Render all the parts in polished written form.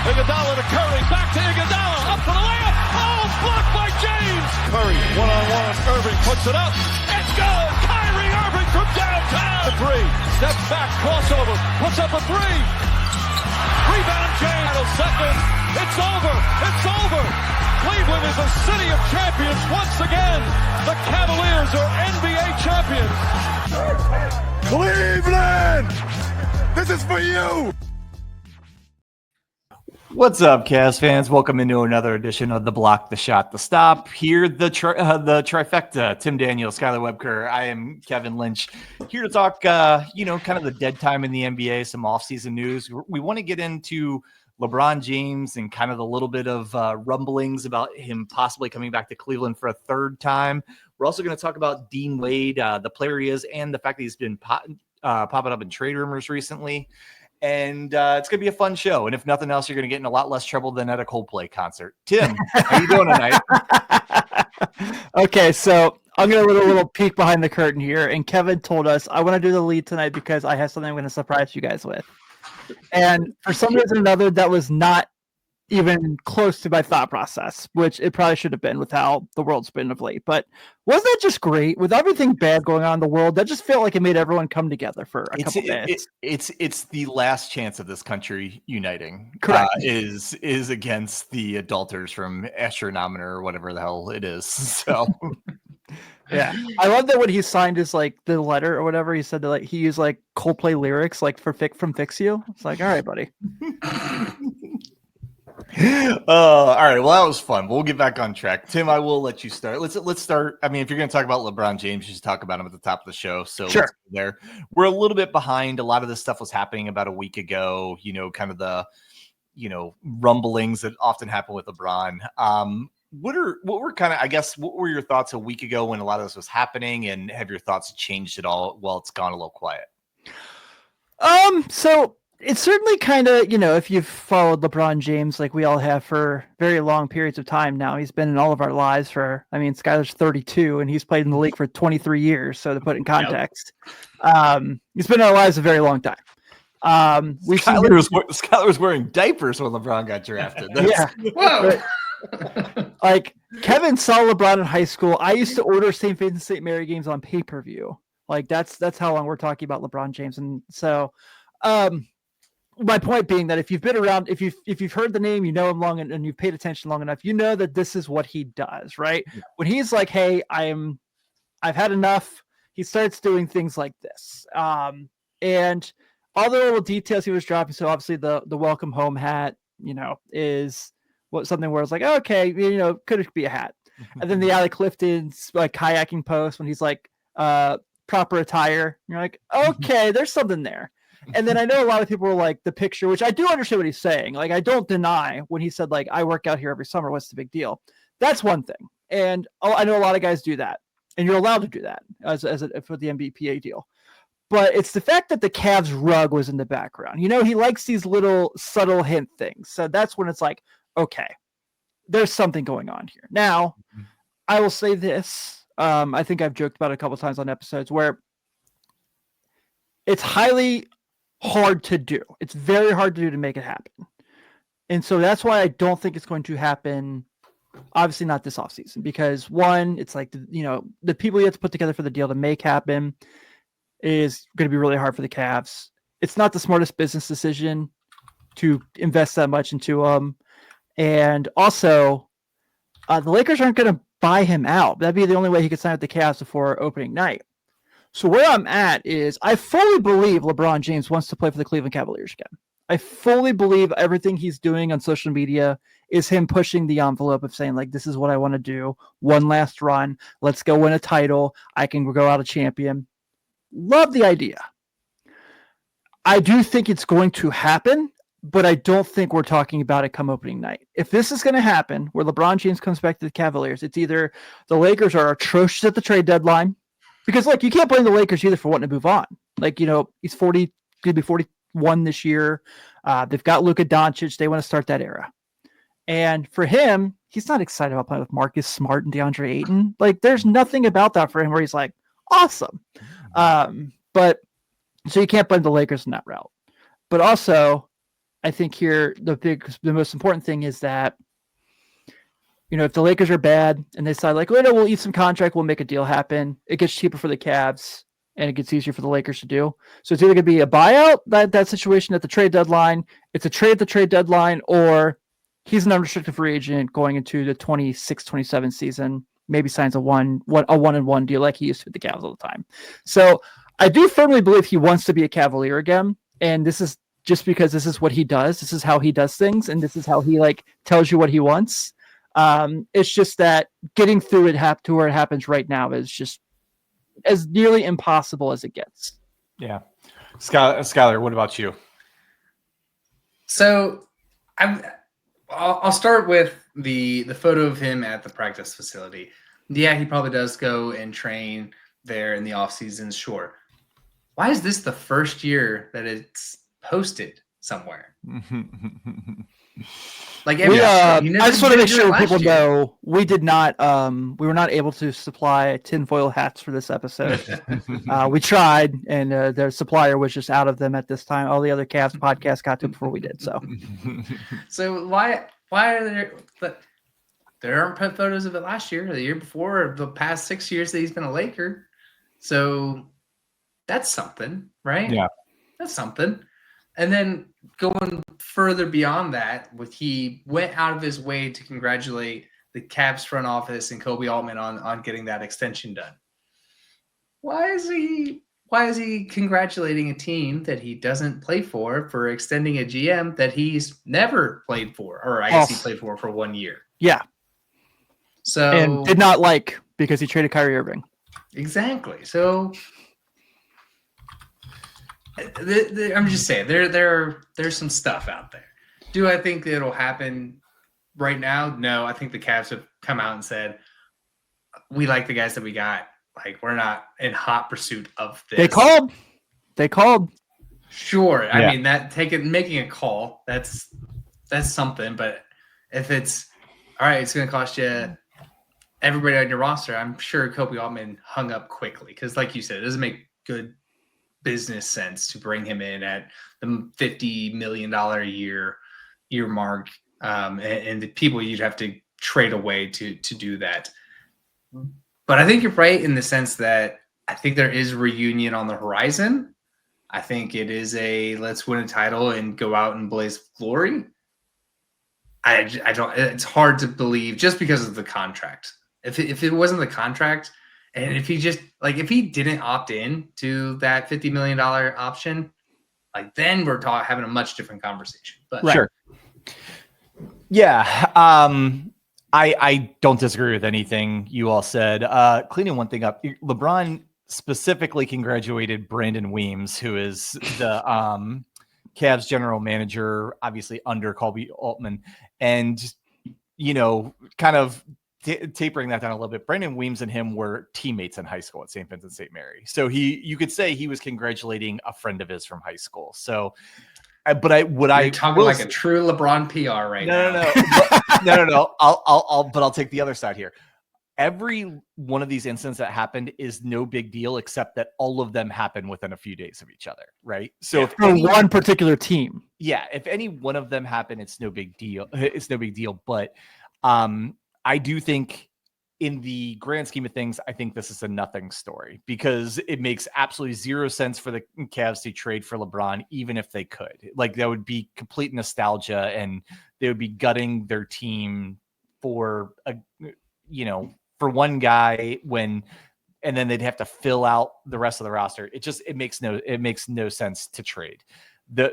Iguodala to Curry, back to Iguodala, up for the layup. Oh, blocked by James. Curry, one-on-one on Irving, puts it up. It's good. Kyrie Irving from downtown. The three, steps back, crossover, puts up a three. Rebound James. Second. It's over. It's over. Cleveland is a city of champions once again. The Cavaliers are NBA champions. Cleveland! This is for you! What's up, Cavs fans? Welcome into another edition of The Block, The Shot, The Stop. Here, the trifecta, Tim Daniels, Skylar Webker. I am Kevin Lynch, here to talk, kind of the dead time in the NBA, some offseason news. We want to get into LeBron James and kind of the little bit of rumblings about him possibly coming back to Cleveland for a third time. We're also going to talk about Dean Wade, the player he is, and the fact that he's been popping up in trade rumors recently. And it's going to be a fun show. And if nothing else, you're going to get in a lot less trouble than at a Coldplay concert. Tim, how you doing tonight? Okay, so I'm going to let a little peek behind the curtain here. And Kevin told us, I want to do the lead tonight because I have something I'm going to surprise you guys with. And for some reason or another, that was not even close to my thought process, which it probably should have been with how the world's been of late. But wasn't that just great? With everything bad going on in the world, that just felt like it made everyone come together for a couple minutes. It's the last chance of this country uniting. Correct. Is against the adulterers from Astronomitor or whatever the hell it is. So yeah, I love that when he signed his the letter or whatever, he said that he used Coldplay lyrics from Fix You. It's like, all right, buddy. All right. Well, that was fun. We'll get back on track. Tim, I will let you start. Let's start. I mean, if you're going to talk about LeBron James, you should talk about him at the top of the show. So sure. Let's go there. We're a little bit behind. A lot of this stuff was happening about a week ago. Kind of the rumblings that often happen with LeBron. What were your thoughts a week ago when a lot of this was happening, and have your thoughts changed at all while it's gone a little quiet? So it's certainly kind of, if you've followed LeBron James like we all have for very long periods of time now, he's been in all of our lives Skylar's 32 and he's played in the league for 23 years. So to put it in context, he's been in our lives a very long time. Skylar was wearing diapers when LeBron got drafted. Whoa. Kevin saw LeBron in high school. I used to order St. Vincent St. Mary games on pay-per-view. That's how long we're talking about LeBron James. And so, my point being that if you've been around, if you've heard the name, him long and you've paid attention long enough, that this is what he does, right? Yeah. When he's like, "Hey, I've had enough," he starts doing things like this. And all the little details he was dropping. So obviously the welcome home hat, is something where it's like, okay, could it be a hat? And then the Alec Clifton's kayaking post when he's proper attire. You're like, okay, there's something there. And then I know a lot of people were like the picture, which I do understand what he's saying. I don't deny when he said I work out here every summer. What's the big deal? That's one thing. And I know a lot of guys do that, and you're allowed to do that for the NBPA deal. But it's the fact that the Cavs rug was in the background. He likes these little subtle hint things. So that's when it's like, okay, there's something going on here. Now, I will say this. I think I've joked about it a couple of times on episodes where it's highly hard to do. It's very hard to do to make it happen. And so that's why I don't think it's going to happen. Obviously not this offseason, because one, it's the people you have to put together for the deal to make happen is going to be really hard for the Cavs. It's not the smartest business decision to invest that much into them. And also, the Lakers aren't going to buy him out. That'd be the only way he could sign with the Cavs before opening night. So where I'm at is I fully believe LeBron James wants to play for the Cleveland Cavaliers again. I fully believe everything he's doing on social media is him pushing the envelope of saying, this is what I want to do. One last run. Let's go win a title. I can go out a champion. Love the idea. I do think it's going to happen, but I don't think we're talking about it come opening night. If this is going to happen, where LeBron James comes back to the Cavaliers, it's either the Lakers are atrocious at the trade deadline, because you can't blame the Lakers either for wanting to move on. He's 40, going to be 41 this year. They've got Luka Doncic. They want to start that era. And for him, he's not excited about playing with Marcus Smart and DeAndre Ayton. There's nothing about that for him where he's awesome. But so you can't blame the Lakers in that route. But also, I think here the most important thing is that, if the Lakers are bad and they decide like, we'll eat some contract, we'll make a deal happen, it gets cheaper for the Cavs and it gets easier for the Lakers to do. So it's either going to be a buyout, that situation at the trade deadline, it's a trade at the trade deadline, or he's an unrestricted free agent going into the 26-27 season, maybe signs a one-and-one deal like he used to with the Cavs all the time. So I do firmly believe he wants to be a Cavalier again. And this is just because this is what he does. This is how he does things. And this is how he tells you what he wants. It's just that getting through it to where it happens right now is just as nearly impossible as it gets. Yeah. Skylar, what about you? So I'll start with the photo of him at the practice facility. Yeah, he probably does go and train there in the off seasons. Sure. Why is this the first year that it's posted somewhere? I just want to make sure people know we did not. We were not able to supply tinfoil hats for this episode. We tried, and their supplier was just out of them at this time. All the other Cavs podcasts got to it before we did. So why are there? But there aren't photos of it last year, or the year before, or the past 6 years that he's been a Laker. So that's something, right? Yeah, that's something. And then going further beyond that, he went out of his way to congratulate the Cavs front office and Kobe Altman on getting that extension done. Why is he congratulating a team that he doesn't play for extending a GM that he's never played for, or I guess he played for 1 year? Yeah. So and did not because he traded Kyrie Irving. Exactly. So I'm just saying there's some stuff out there. Do I think it'll happen right now? No, I think the Cavs have come out and said, we like the guys that we got. We're not in hot pursuit of this. They called. Sure. Yeah. I mean, making a call, that's something. But if it's all right, it's going to cost you everybody on your roster. I'm sure Kobe Altman hung up quickly because, like you said, it doesn't make good business sense to bring him in at the $50 million a year mark, and the people you'd have to trade away to do that. But I think you're right in the sense that I think there is reunion on the horizon. I think it is let's win a title and go out and blaze glory. I don't. It's hard to believe just because of the contract. If it wasn't the contract, and if he just if he didn't opt in to that $50 million option, then we're having a much different conversation. But Sure. Yeah. I don't disagree with anything you all said. Cleaning one thing up, LeBron specifically congratulated Brandon Weems, who is the Cavs general manager, obviously under Kobe Altman, and kind of tapering that down a little bit. Brandon Weems and him were teammates in high school at St. Vincent St. Mary, so you could say he was congratulating a friend of his from high school. So. You're talking like a true LeBron PR right now. No. I'll take the other side here. Every one of these incidents that happened is no big deal, except that all of them happen within a few days of each other, right? So if one particular team, if any one of them happen, it's no big deal. It's no big deal. But I do think, in the grand scheme of things, I think this is a nothing story because it makes absolutely zero sense for the Cavs to trade for LeBron, even if they could. That would be complete nostalgia, and they would be gutting their team for one guy and then they'd have to fill out the rest of the roster. It makes no sense to trade.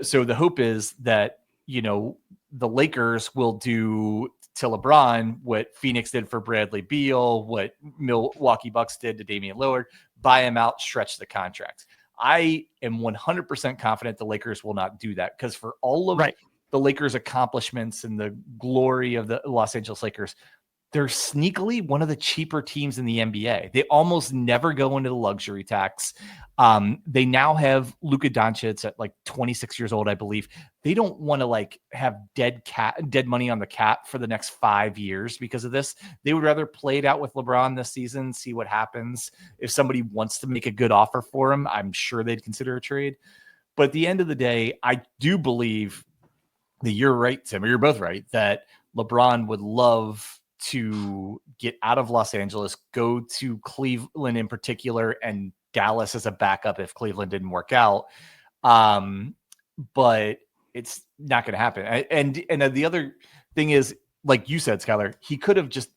So the hope is that, the Lakers will do to LeBron what Phoenix did for Bradley Beal, what Milwaukee Bucks did to Damian Lillard, buy him out, stretch the contract. I am 100% confident the Lakers will not do that because for all of the Lakers' accomplishments and the glory of the Los Angeles Lakers, they're sneakily one of the cheaper teams in the NBA. They almost never go into the luxury tax. They now have Luka Doncic at 26 years old, I believe. They don't want to have dead money on the cap for the next 5 years because of this. They would rather play it out with LeBron this season, see what happens. If somebody wants to make a good offer for him, I'm sure they'd consider a trade. But at the end of the day, I do believe you're right, Tim, or you're both right, that LeBron would love to get out of Los Angeles, go to Cleveland in particular, and Dallas as a backup if Cleveland didn't work out. But it's not going to happen. And the other thing is, like you said, Skylar, he could have just,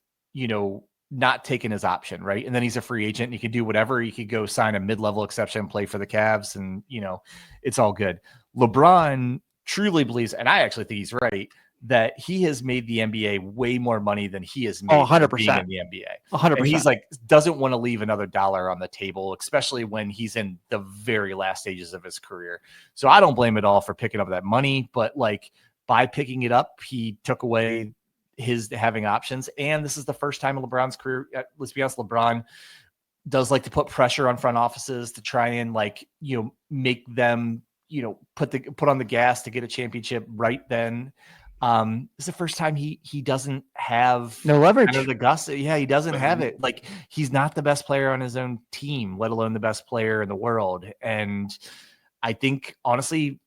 not taken his option, right? And then he's a free agent and he could do whatever. He could go sign a mid-level exception, play for the Cavs, and, it's all good. LeBron truly believes, and I actually think he's right, that he has made the NBA way more money than he has made 100%. being in the NBA. 100%. And he's like, doesn't want to leave another dollar on the table, especially when he's in the very last stages of his career. So I don't blame it all for picking up that money, but like by picking it up, he took away his having options. And this is the first time in LeBron's career. Let's be honest, LeBron does like to put pressure on front offices to try and make them, put on the gas to get a championship right then. It's the first time he doesn't have no leverage. Kind of the gusto. Yeah, he doesn't have it. Like he's not the best player on his own team, let alone the best player in the world. And I think honestly,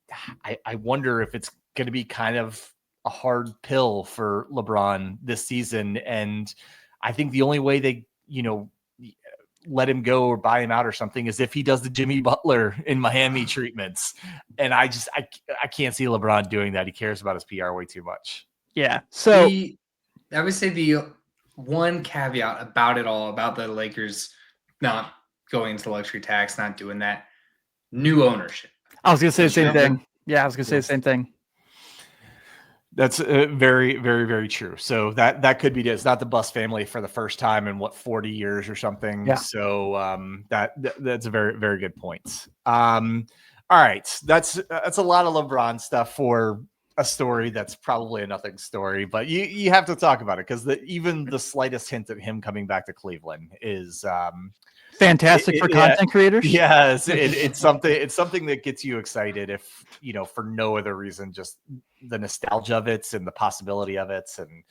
I wonder if it's going to be kind of a hard pill for LeBron this season. And I think the only way they, let him go or buy him out or something is if he does the Jimmy Butler in Miami treatments. And I can't see LeBron doing that. He cares about his PR way too much. Yeah. So I would say the one caveat about it all, about the Lakers not going into luxury tax, not doing that, new ownership. I was going to say the same thing. Yeah, I was going to say the same thing. That's very, very, very true. So that could be it. It's not the Bus family for the first time in 40 years or something. Yeah. So that's a very, very good point. All right, that's a lot of LeBron stuff for a story that's probably a nothing story, but you have to talk about it because even the slightest hint of him coming back to Cleveland is fantastic for content creators. Yes, it's something that gets you excited if for no other reason, just the nostalgia of it and the possibility of it, and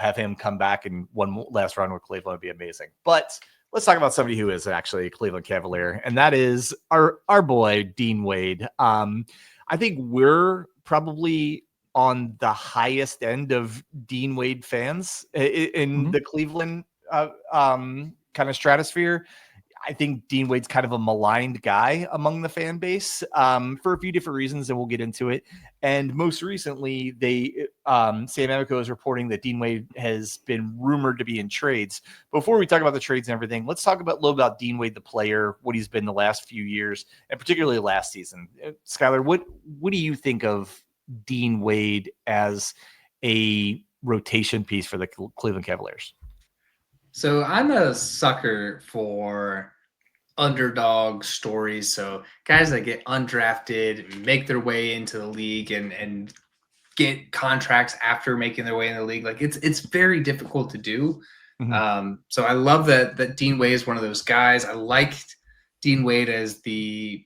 have him come back and one last run with Cleveland would be amazing. But let's talk about somebody who is actually a Cleveland Cavalier, and that is our boy Dean Wade. I think we're probably on the highest end of Dean Wade fans in the Cleveland kind of stratosphere. I think Dean Wade's kind of a maligned guy among the fan base for a few different reasons, and we'll get into it. And most recently, Sam Amico is reporting that Dean Wade has been rumored to be in trades. Before we talk about the trades and everything, let's talk a little about Dean Wade, the player, what he's been the last few years, and particularly last season. Skylar, what do you think of Dean Wade as a rotation piece for the Cleveland Cavaliers? So I'm a sucker for underdog stories. So guys that get undrafted, make their way into the league and get contracts after making their way in the league. Like it's very difficult to do. Mm-hmm. So I love that Dean Wade is one of those guys. I liked Dean Wade as the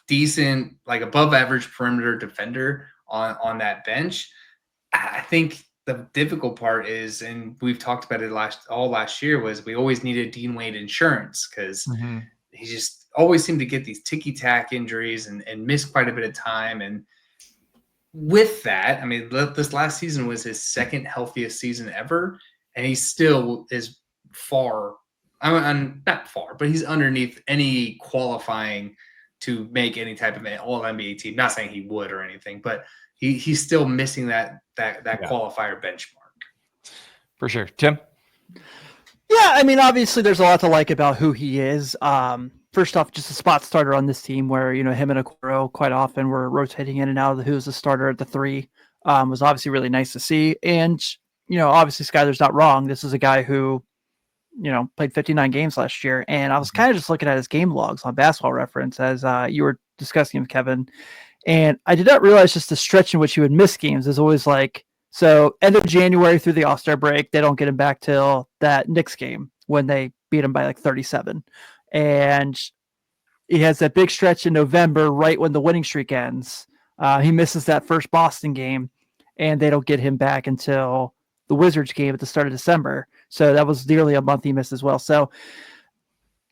decent, like above average perimeter defender on that bench. I think the difficult part is, and we've talked about it last year, was we always needed Dean Wade insurance because he just always seemed to get these ticky-tack injuries and miss quite a bit of time. And with that, I mean, this last season was his second healthiest season ever, and he still is far – I'm not far, but he's underneath any qualifying to make any type of all-NBA team. Not saying he would or anything, but – he's still missing that qualifier benchmark. For sure. Tim? Yeah, I mean, obviously there's a lot to like about who he is. First off, just a spot starter on this team where, him and Okoro quite often were rotating in and out of who's the starter at the three. Was obviously really nice to see. And, obviously Skyler's not wrong. This is a guy who, played 59 games last year. And I was kind of just looking at his game logs on Basketball Reference as you were discussing with Kevin. And I did not realize just the stretch in which he would miss games is always like, so end of January through the All-Star break, they don't get him back till that Knicks game when they beat him by like 37. And he has that big stretch in November, right when the winning streak ends. He misses that first Boston game, and they don't get him back until the Wizards game at the start of December. So that was nearly a month he missed as well. So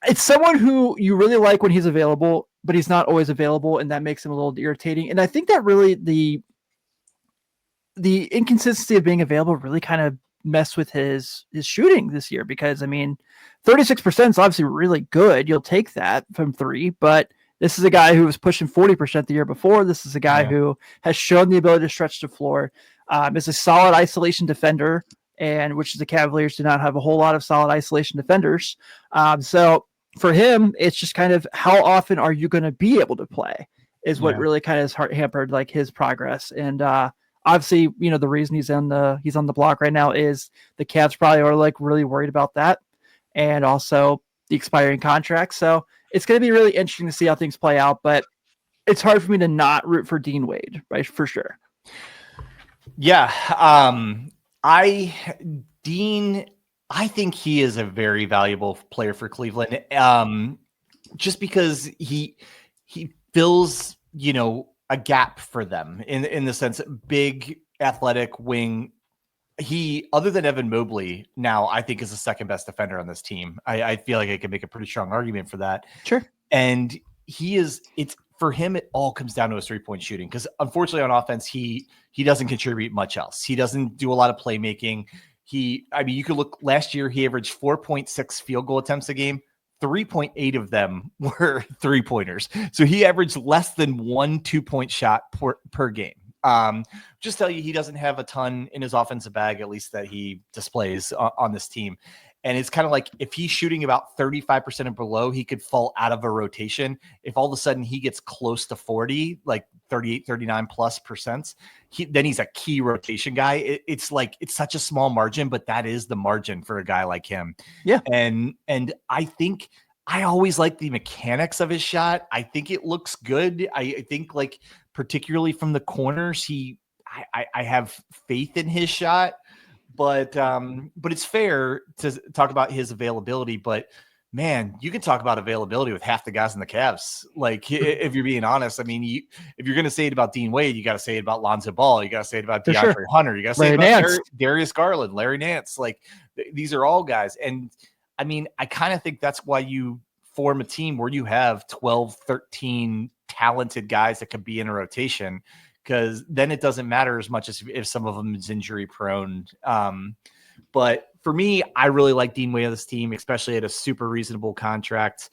it's someone who you really like when he's available, but he's not always available, and that makes him a little irritating. And I think that really the inconsistency of being available really kind of messed with his shooting this year, because 36% is obviously really good. You'll take that from three, but this is a guy who was pushing 40% the year before. This is a guy who has shown the ability to stretch the floor, is a solid isolation defender, and which the Cavaliers do not have a whole lot of solid isolation defenders. So for him, it's just kind of how often are you going to be able to play is what really kind of has hampered like his progress. And obviously, the reason he's on the block right now is the Cavs probably are like really worried about that, and also the expiring contract. So it's going to be really interesting to see how things play out. But it's hard for me to not root for Dean Wade, right? For sure. Yeah. I think he is a very valuable player for Cleveland. Just because he fills, a gap for them in the sense big athletic wing. He, other than Evan Mobley, now I think is the second best defender on this team. I feel like I can make a pretty strong argument for that. Sure. And it's for him, it all comes down to his 3-point shooting. Because unfortunately on offense, he doesn't contribute much else. He doesn't do a lot of playmaking. You could look last year, he averaged 4.6 field goal attempts a game. 3.8 of them were 3-pointers. So he averaged less than 1 2-point shot per game. Just tell you, he doesn't have a ton in his offensive bag, at least that he displays on this team. And it's kind of like if he's shooting about 35% and below, he could fall out of a rotation. If all of a sudden he gets close to 40, like 38, 39 plus percents, then he's a key rotation guy. It's such a small margin, but that is the margin for a guy like him. Yeah. And I think I always like the mechanics of his shot. I think it looks good. I think particularly from the corners, I have faith in his shot. But it's fair to talk about his availability. But man, you can talk about availability with half the guys in the Cavs. Like if you're being honest, if you're going to say it about Dean Wade, you got to say it about Lonzo Ball. You got to say it about DeAndre Hunter. You got to say it about Darius Garland, Larry Nance. Like these are all guys. And I kind of think that's why you form a team where you have 12, 13 talented guys that could be in a rotation, because then it doesn't matter as much as if some of them is injury prone. But for me, I really like Dean Wade on this team, especially at a super reasonable contract.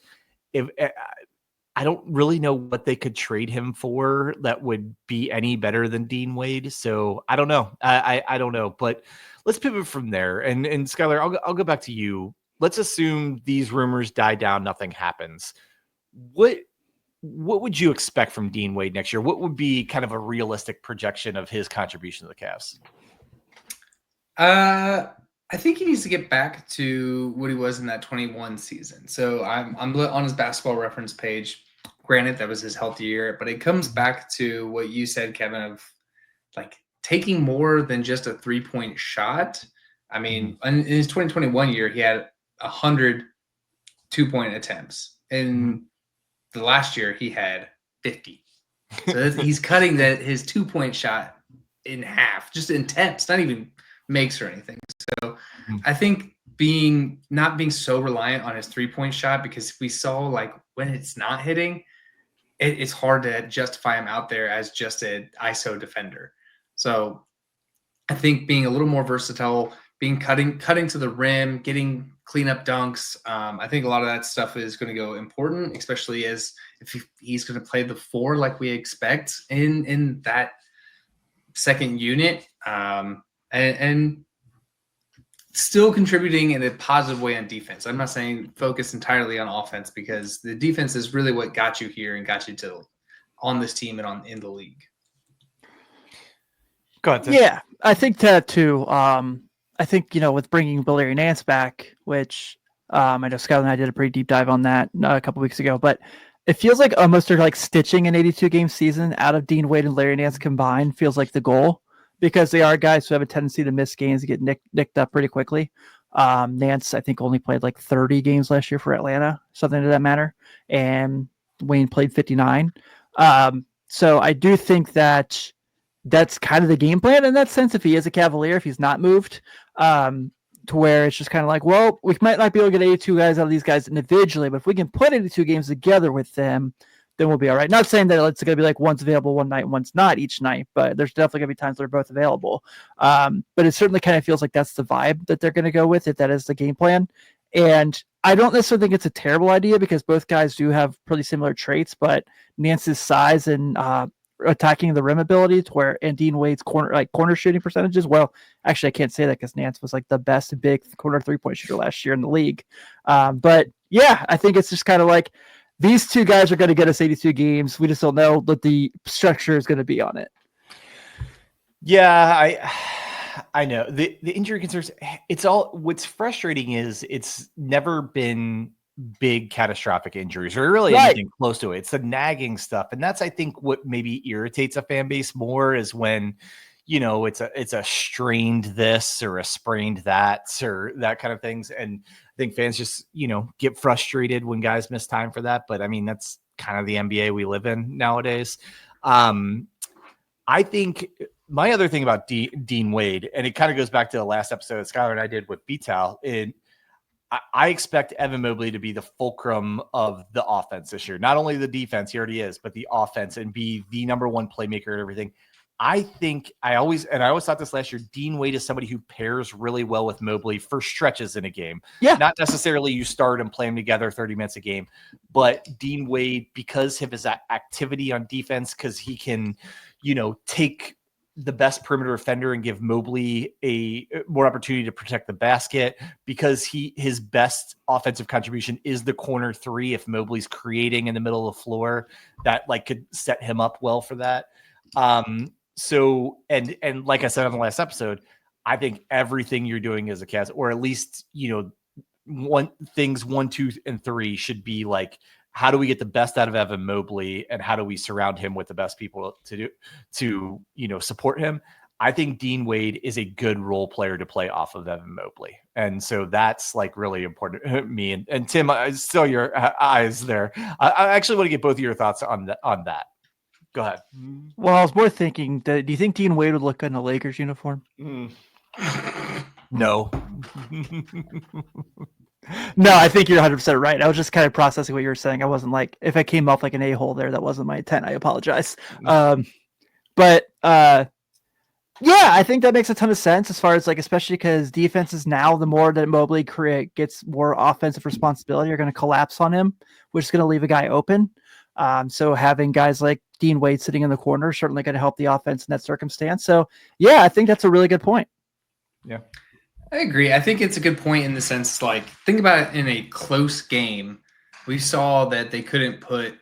I don't really know what they could trade him for that would be any better than Dean Wade. So I don't know. I don't know, but let's pivot from there. And Skylar, I'll go back to you. Let's assume these rumors die down. Nothing happens. What would you expect from Dean Wade next year? What would be kind of a realistic projection of his contribution to the Cavs? I think he needs to get back to what he was in that 21 season. So I'm on his basketball reference page. Granted, that was his healthy year, but it comes back to what you said, Kevin, of like taking more than just a 3-point shot. In his 2021 year, he had 100 2-point attempts. In the last year, he had 50. So he's cutting his 2-point shot in half, just in attempts, not even makes or anything. So I think not being so reliant on his 3-point shot, because we saw like when it's not hitting, it's hard to justify him out there as just an ISO defender. So I think being a little more versatile, cutting to the rim, getting cleanup dunks. I think a lot of that stuff is going to go important, especially if he's going to play the 4 like we expect in that second unit, and still contributing in a positive way on defense. I'm not saying focus entirely on offense, because the defense is really what got you here and got you on this team and in the league. Go ahead, Tim. Yeah, I think that too. I think, with bringing Larry Nance back, which I know Scott and I did a pretty deep dive on that a couple weeks ago, but it feels like almost they're like stitching an 82-game season out of Dean Wade and Larry Nance combined feels like the goal, because they are guys who have a tendency to miss games and get nicked up pretty quickly. Nance, I think, only played like 30 games last year for Atlanta, something to that matter, and Wayne played 59. So I do think that's kind of the game plan in that sense. If he is a Cavalier, if he's not moved, to where it's just kind of like, well, we might not be able to get 82 guys out of these guys individually, but if we can put 82 games together with them, then we'll be all right. Not saying that it's going to be like one's available one night, one's not each night, but there's definitely going to be times they're both available. But it certainly kind of feels like that's the vibe that they're going to go with if that is the game plan. And I don't necessarily think it's a terrible idea because both guys do have pretty similar traits, but Nance's size and attacking the rim ability to where and Dean Wade's corner shooting percentages. Well, actually, I can't say that because Nance was like the best big corner 3-point shooter last year in the league. But yeah, I think it's just kind of like these two guys are going to get us 82 games. We just don't know what the structure is going to be on it. Yeah, I know the injury concerns. It's all what's frustrating is it's never been big catastrophic injuries or really anything close to it. It's the nagging stuff. And that's, I think, what maybe irritates a fan base more is when, it's a strained this or a sprained that or that kind of things. And I think fans just, get frustrated when guys miss time for that. But I mean, that's kind of the NBA we live in nowadays. I think my other thing about Dean Wade, and it kind of goes back to the last episode that Skylar and I did with Vital, I expect Evan Mobley to be the fulcrum of the offense this year. Not only the defense, he already is, but the offense and be the number one playmaker and everything. I always thought this last year, Dean Wade is somebody who pairs really well with Mobley for stretches in a game. Yeah. Not necessarily you start and play them together 30 minutes a game, but Dean Wade, because of his activity on defense, because he can, take the best perimeter defender and give Mobley a more opportunity to protect the basket, because his best offensive contribution is the corner three. If Mobley's creating in the middle of the floor, that could set him up well for that. So, and like I said on the last episode, I think everything you're doing as a Cavs, or at least, 1, 2, and 3 should be like, how do we get the best out of Evan Mobley and how do we surround him with the best people to support him? I think Dean Wade is a good role player to play off of Evan Mobley. And so that's really important to me. And Tim, I saw your eyes there. I actually want to get both of your thoughts on that. Go ahead. Well, I was more thinking, do you think Dean Wade would look good in a Lakers uniform? No. No, I think you're 100% right. I was just kind of processing what you were saying. I wasn't if I came off like an a-hole there, that wasn't my intent. I apologize. But yeah, I think that makes a ton of sense as far as especially because defenses now, the more that Mobley gets more offensive responsibility, are going to collapse on him, which is going to leave a guy open. So having guys like Dean Wade sitting in the corner is certainly going to help the offense in that circumstance. So yeah, I think that's a really good point. Yeah, I agree. I think it's a good point in the sense, think about it in a close game. We saw that they couldn't put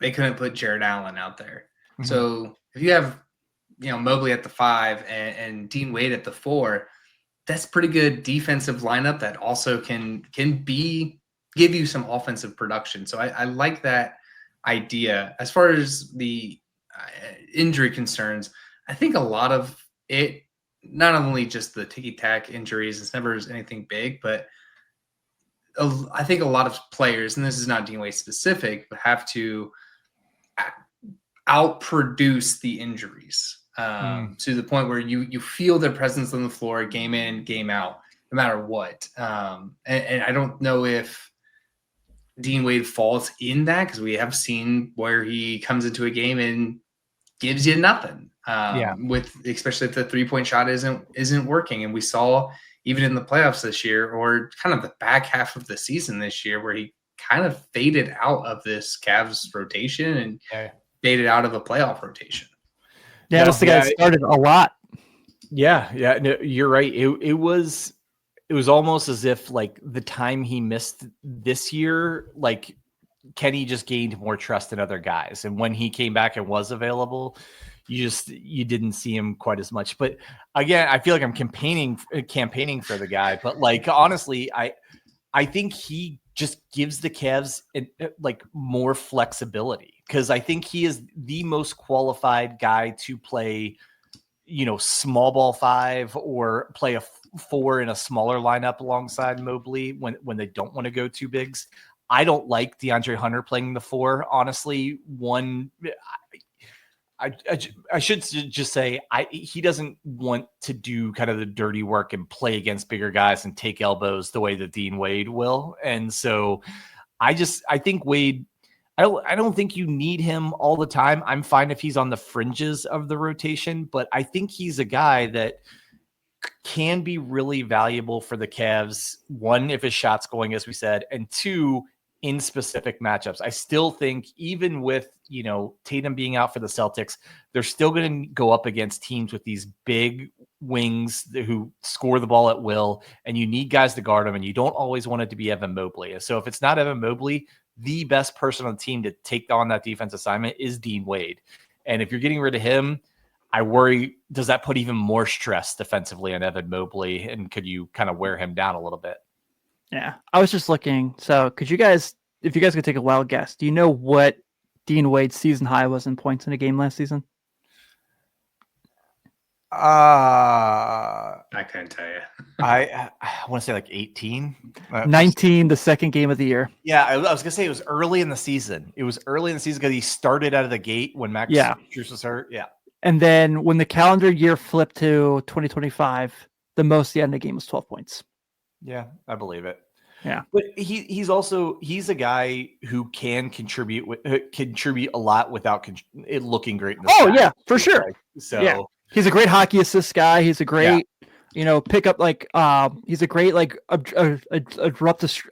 Jared Allen out there. Mm-hmm. So if you have, Mobley at the 5 and Dean Wade at the 4, that's pretty good defensive lineup that also can give you some offensive production. So I like that idea. As far as the injury concerns, I think a lot of it, not only just the ticky-tack injuries, it's never anything big, but I think a lot of players, and this is not Dean Wade specific, but have to outproduce the injuries to the point where you feel their presence on the floor game in, game out, no matter what. And I don't know if Dean Wade falls in that, because we have seen where he comes into a game and gives you nothing. With especially if the 3-point shot isn't working, and we saw even in the playoffs this year, or kind of the back half of the season this year, where he kind of faded out of this Cavs rotation and faded out of a playoff rotation. Yeah, that's the guy that started a lot. Yeah, no, you're right. It was almost as if the time he missed this year, Kenny just gained more trust in other guys, and when he came back and was available, you didn't see him quite as much. But again, I feel like I'm campaigning for the guy, but honestly, I think he just gives the Cavs more flexibility, because I think he is the most qualified guy to play, small ball 5 or play a 4 in a smaller lineup alongside Mobley when they don't want to go 2 bigs. I don't like DeAndre Hunter playing the 4. Honestly, I should just say he doesn't want to do kind of the dirty work and play against bigger guys and take elbows the way that Dean Wade will. And so I think Wade, I don't think you need him all the time. I'm fine if he's on the fringes of the rotation, but I think he's a guy that can be really valuable for the Cavs. One, if his shot's going, as we said, and two, in specific matchups. I still think even with, Tatum being out for the Celtics, they're still going to go up against teams with these big wings who score the ball at will, and you need guys to guard them, and you don't always want it to be Evan Mobley. So if it's not Evan Mobley, the best person on the team to take on that defense assignment is Dean Wade. And if you're getting rid of him, I worry, does that put even more stress defensively on Evan Mobley? And could you kind of wear him down a little bit? Yeah, I was just looking. So if you guys could take a wild guess, do you know what Dean Wade's season high was in points in a game last season? I couldn't tell you. I want to say like 18. 19, the second game of the year. Yeah, I was going to say it was early in the season. It was early in the season because he started out of the gate when Max Strus was hurt. Yeah. And then when the calendar year flipped to 2025, the most he had in the game was 12 points. Yeah, I believe it. Yeah, but he's a guy who can contribute a lot without it looking great. In the yeah, for sure. So yeah. He's a great hockey assist guy. He's a great, pickup. He's a great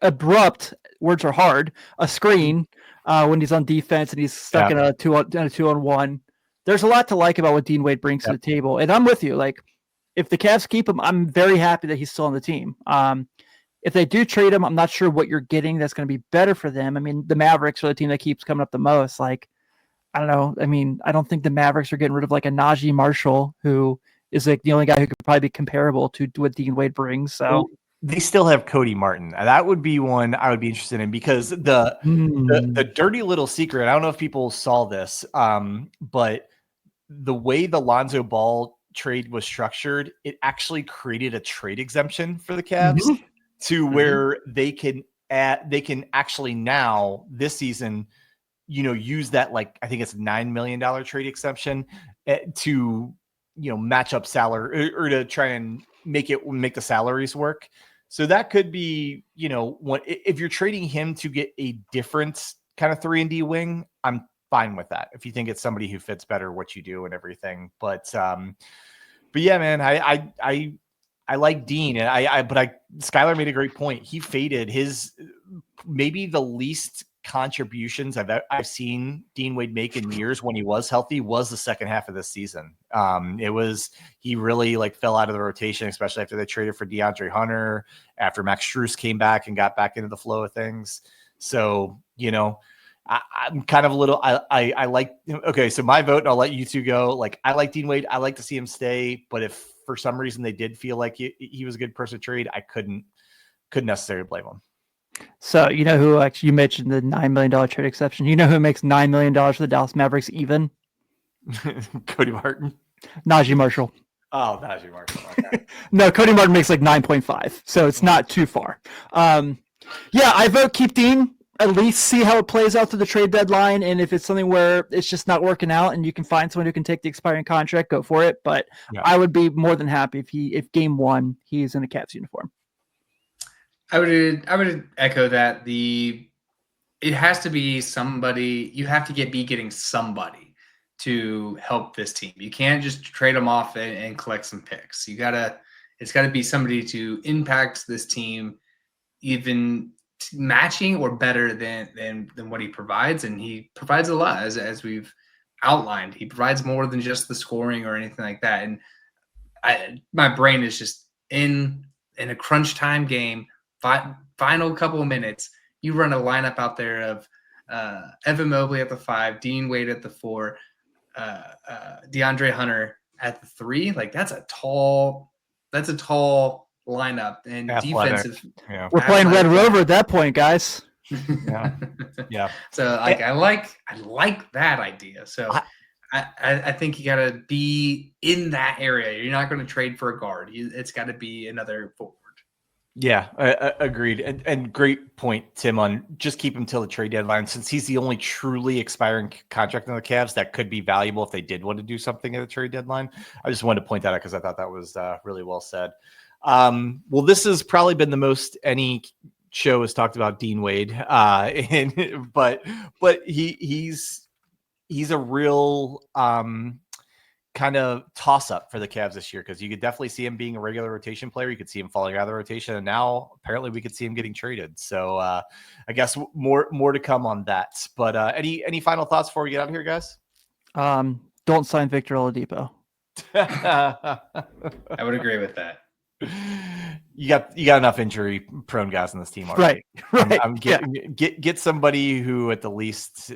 abrupt words are hard. A screen when he's on defense and he's stuck in a 2-on-1. There's a lot to like about what Dean Wade brings to the table, and I'm with you. Like, if the Cavs keep him, I'm very happy that he's still on the team. If they do trade him, I'm not sure what you're getting that's going to be better for them. I mean, the Mavericks are the team that keeps coming up the most. Like, I don't know. I mean, I don't think the Mavericks are getting rid of like a Najee Marshall, who is like the only guy who could probably be comparable to what Dean Wade brings. So they still have Cody Martin. That would be one I would be interested in, because the dirty little secret, I don't know if people saw this, but the way the Lonzo Ball trade was structured, it actually created a trade exemption for the Cavs to where they can actually now this season, use that, like, I think it's $9 million trade exemption to, match up salary or to try and make the salaries work. So that could be, if you're trading him to get a different kind of 3-and-D wing, I'm fine with that. If you think it's somebody who fits better what you do and everything, but yeah, man, I like Dean, and Skylar made a great point. He faded his maybe the least contributions I've seen Dean Wade make in years when he was healthy was the second half of this season. He really fell out of the rotation, especially after they traded for DeAndre Hunter, after Max Strus came back and got back into the flow of things. So, I'm kind of a little, I like, okay, so my vote, and I'll let you two go. Like, I like Dean Wade. I like to see him stay, but if for some reason they did feel like he was a good person to trade, I couldn't necessarily blame him. So, who actually, you mentioned the $9 million trade exception. You know who makes $9 million for the Dallas Mavericks even? Cody Martin. Najee Marshall. Oh, Najee Marshall. Okay. No, Cody Martin makes like 9.5, so it's not too far. Yeah, I vote keep Dean. At least see how it plays out through the trade deadline, and if it's something where it's just not working out and you can find someone who can take the expiring contract, go for it. But I would be more than happy if game one he's in a Cavs uniform. I would echo that. It has to be somebody. You have to be getting somebody to help this team. You can't just trade them off and collect some picks. It's gotta be somebody to impact this team, even matching or better than what he provides, and he provides a lot as we've outlined. He provides more than just the scoring or anything like that. And my brain is just in a crunch time game, final couple of minutes, you run a lineup out there of Evan Mobley at the 5, Dean Wade at the 4, DeAndre Hunter at the 3. Like, that's a tall lineup and athletic. Defensive. Yeah. We're playing Red Rover at that point, guys. Yeah. So I like that idea. So I think you got to be in that area. You're not going to trade for a guard. It's got to be another forward. Yeah, agreed. And great point, Tim, on just keep him till the trade deadline, since he's the only truly expiring contract on the Cavs that could be valuable if they did want to do something at the trade deadline. I just wanted to point that out because I thought that was really well said. Well, this has probably been the most any show has talked about Dean Wade, but he's a real kind of toss up for the Cavs this year, because you could definitely see him being a regular rotation player. You could see him falling out of the rotation, and now apparently we could see him getting traded. So I guess more to come on that. But any final thoughts before we get out of here, guys? Don't sign Victor Oladipo. I would agree with that. You got enough injury prone guys on this team already. Right. Get somebody who at the least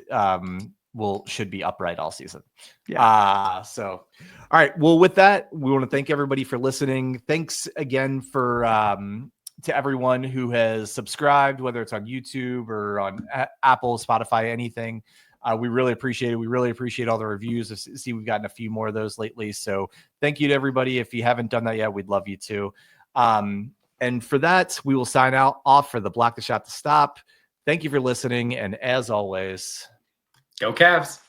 should be upright all season. So all right. Well, with that, we want to thank everybody for listening. Thanks again for to everyone who has subscribed, whether it's on YouTube or on Apple, Spotify, anything. We really appreciate it. We really appreciate all the reviews. I see we've gotten a few more of those lately. So thank you to everybody. If you haven't done that yet, we'd love you to. And for that, we will sign off for the Block the Shot to Stop. Thank you for listening. And as always, go Cavs.